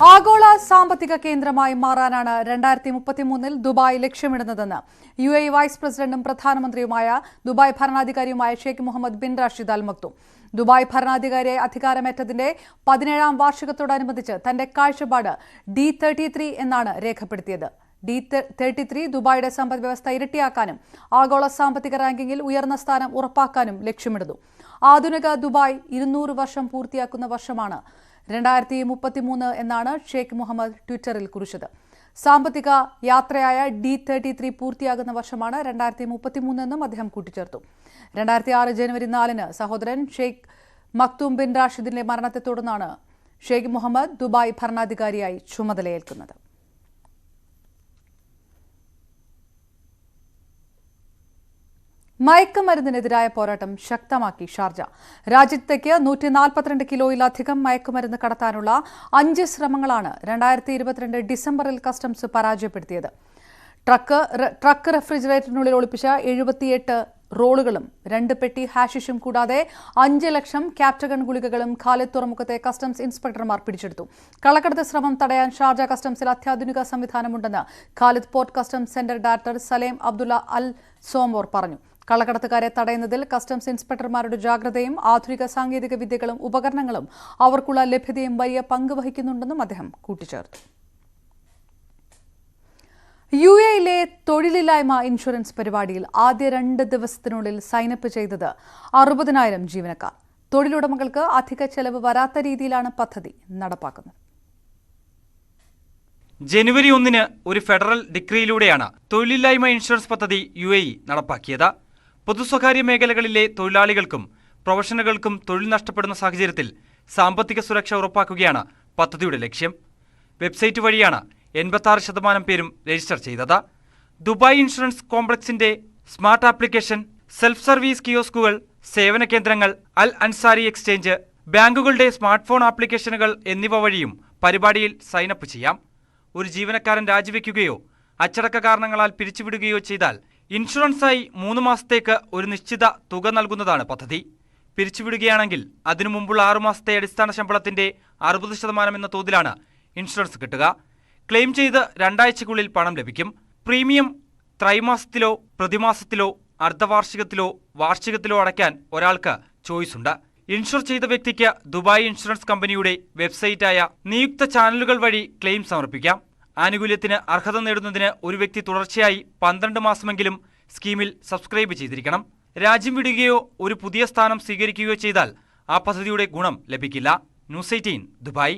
ആഗോള സാമ്പത്തിക കേന്ദ്രമായി മാറാനാണ് 2033 ദുബായ് ലക്ഷ്യമിടുന്നതെന്ന് UAE വൈസ് പ്രസിഡന്റും പ്രധാനമന്ത്രിയുമായ ദുബായ് ഭരണാധികാരിയുമായ Sheikh Mohammed bin Rashid Al Maktoum. Dubai ഭരണാധികാരിയായി അധികാരമേറ്റതിന്റെ 17ാം വാർഷികത്തോടനുബന്ധിച്ച് തന്റെ കാഴ്ചപ്പാട് D33 എന്നാണ് രേഖപ്പെടുത്തിയത്. D33 ദുബായിയുടെ സമ്പദ്വ്യവസ്ഥ ഇരട്ടിയാക്കാനും ആഗോള സാമ്പത്തിക റാങ്കിങ്ങിൽ ഉയർന്ന സ്ഥാനം ഉറപ്പാക്കാനും ലക്ഷ്യമിടുന്നു. ആധുനിക ദുബായ് 200 വർഷം പൂർത്തിയാക്കുന്ന വർഷമാണ് 2033 എന്നാണ് ഷെയ്ഖ് മുഹമ്മദ് ട്വിറ്ററിൽ കുറിച്ചത്. സാമ്പത്തിക യാത്രയായ D33 പൂർത്തിയാകുന്ന വർഷമാണ് 2033 എന്നും അദ്ദേഹം കൂട്ടിച്ചേർത്തു. 2006 ജനുവരി 4 സഹോദരൻ ഷെയ്ഖ് മക്തൂം ബിൻ റാഷിദിന്റെ മരണത്തെ തുടർന്നാണ് ഷെയ്ഖ് മുഹമ്മദ് ദുബായ് ഭരണാധികാരിയായി ചുമതലയേൽക്കുന്നത്. മയക്കുമരുന്നിനെതിരായ പോരാട്ടം ശക്തമാക്കി ഷാർജ. രാജ്യത്തേക്ക് 142 കിലോയിലധികം മയക്കുമരുന്ന് കടത്താനുള്ള 5 ശ്രമങ്ങളാണ് 2022 ഡിസംബറിൽ കസ്റ്റംസ് പരാജയപ്പെടുത്തിയത്. ട്രക്ക് റെഫ്രിജറേറ്ററിനുള്ളിൽ ഒളിപ്പിച്ച 78 റോളുകളും 2 പെട്ടി ഹാഷിഷും കൂടാതെ 5 ലക്ഷം ക്യാപ്റ്റഗൺ ഗുളികകളും ഖാലിദ് തുറമുഖത്തെ കസ്റ്റംസ് ഇൻസ്പെക്ടർമാർ പിടിച്ചെടുത്തു. കള്ളക്കടത്ത് ശ്രമം തടയാൻ ഷാർജ കസ്റ്റംസിൽ അത്യാധുനിക സംവിധാനമുണ്ടെന്ന് Khalid port customs centre director Salem Abdullah Al Somor പറഞ്ഞു. കള്ളക്കടത്തുകാരെ തടയുന്നതിൽ കസ്റ്റംസ് ഇൻസ്പെക്ടർമാരുടെ ജാഗ്രതയും ആധുനിക സാങ്കേതിക വിദ്യകളും ഉപകരണങ്ങളും അവർക്കുള്ള ലഭ്യതയും വലിയ പങ്ക് വഹിക്കുന്നുണ്ടെന്നും അദ്ദേഹം കൂട്ടിച്ചേർത്തു. UAE തൊഴിലില്ലായ്മ ഇൻഷുറൻസ് പരിപാടിയിൽ ആദ്യ 2 ദിവസത്തിനുള്ളിൽ സൈനപ്പ് ചെയ്തത് 60,000 ജീവനക്കാർ. തൊഴിലുടമകൾക്ക് അധിക ചെലവ് വരാത്ത രീതിയിലാണ് പദ്ധതി നടപ്പാക്കുന്നത്. ജനുവരി 1 ഒരു ഫെഡറൽ ഡിക്രിയിലൂടെയാണ് തൊഴിലില്ലായ്മ ഇൻഷുറൻസ് പദ്ധതി UAE നടപ്പാക്കിയത്. പൊതുസ്വകാര്യ മേഖലകളിലെ തൊഴിലാളികൾക്കും പ്രൊഫഷണലുകൾക്കും തൊഴിൽ നഷ്ടപ്പെടുന്ന സാഹചര്യത്തിൽ സാമ്പത്തിക സുരക്ഷ ഉറപ്പാക്കുകയാണ് പദ്ധതിയുടെ ലക്ഷ്യം. വെബ്സൈറ്റ് വഴിയാണ് 86% പേരും രജിസ്റ്റർ ചെയ്തത്. ദുബായ് ഇൻഷുറൻസ് കോംപ്ലക്സിന്റെ സ്മാർട്ട് ആപ്ലിക്കേഷൻ, സെൽഫ് സർവീസ് കിയോസ്കുകൾ, സേവന കേന്ദ്രങ്ങൾ, അൽ അൻസാരി എക്സ്ചേഞ്ച്, ബാങ്കുകളുടെ സ്മാർട്ട് ഫോൺ ആപ്ലിക്കേഷനുകൾ എന്നിവ വഴിയും പരിപാടിയിൽ സൈനപ്പ് ചെയ്യാം. ഒരു ജീവനക്കാരൻ രാജിവെക്കുകയോ അച്ചടക്ക കാരണങ്ങളാൽ പിരിച്ചുവിടുകയോ ചെയ്താൽ ഇൻഷുറൻസായി 3 മാസത്തേക്ക് ഒരു നിശ്ചിത തുക നൽകുന്നതാണ് പദ്ധതി. പിരിച്ചുവിടുകയാണെങ്കിൽ അതിനു മുമ്പുള്ള 6 മാസത്തെ അടിസ്ഥാന ശമ്പളത്തിന്റെ 60% എന്ന തോതിലാണ് ഇൻഷുറൻസ് കിട്ടുക. ക്ലെയിം ചെയ്ത് 2 ആഴ്ചയ്ക്കുള്ളിൽ പണം ലഭിക്കും. പ്രീമിയം ത്രൈമാസത്തിലോ പ്രതിമാസത്തിലോ അർദ്ധവാർഷികത്തിലോ വാർഷികത്തിലോ അടയ്ക്കാൻ ഒരാൾക്ക് ചോയ്സ് ഉണ്ട്. ഇൻഷുർ ചെയ്ത വ്യക്തിക്ക് ദുബായ് ഇൻഷുറൻസ് കമ്പനിയുടെ വെബ്സൈറ്റായ നിയുക്ത ചാനലുകൾ വഴി ക്ലെയിം സമർപ്പിക്കാം. ആനുകൂല്യത്തിന് അർഹത നേടുന്നതിന് ഒരു വ്യക്തി തുടർച്ചയായി 12 മാസമെങ്കിലും സ്കീമിൽ സബ്സ്ക്രൈബ് ചെയ്തിരിക്കണം. രാജ്യം വിടുകയോ ഒരു പുതിയ സ്ഥാനം സ്വീകരിക്കുകയോ ചെയ്താൽ ആ പദ്ധതിയുടെ ഗുണം ലഭിക്കില്ല. News 18 Dubai.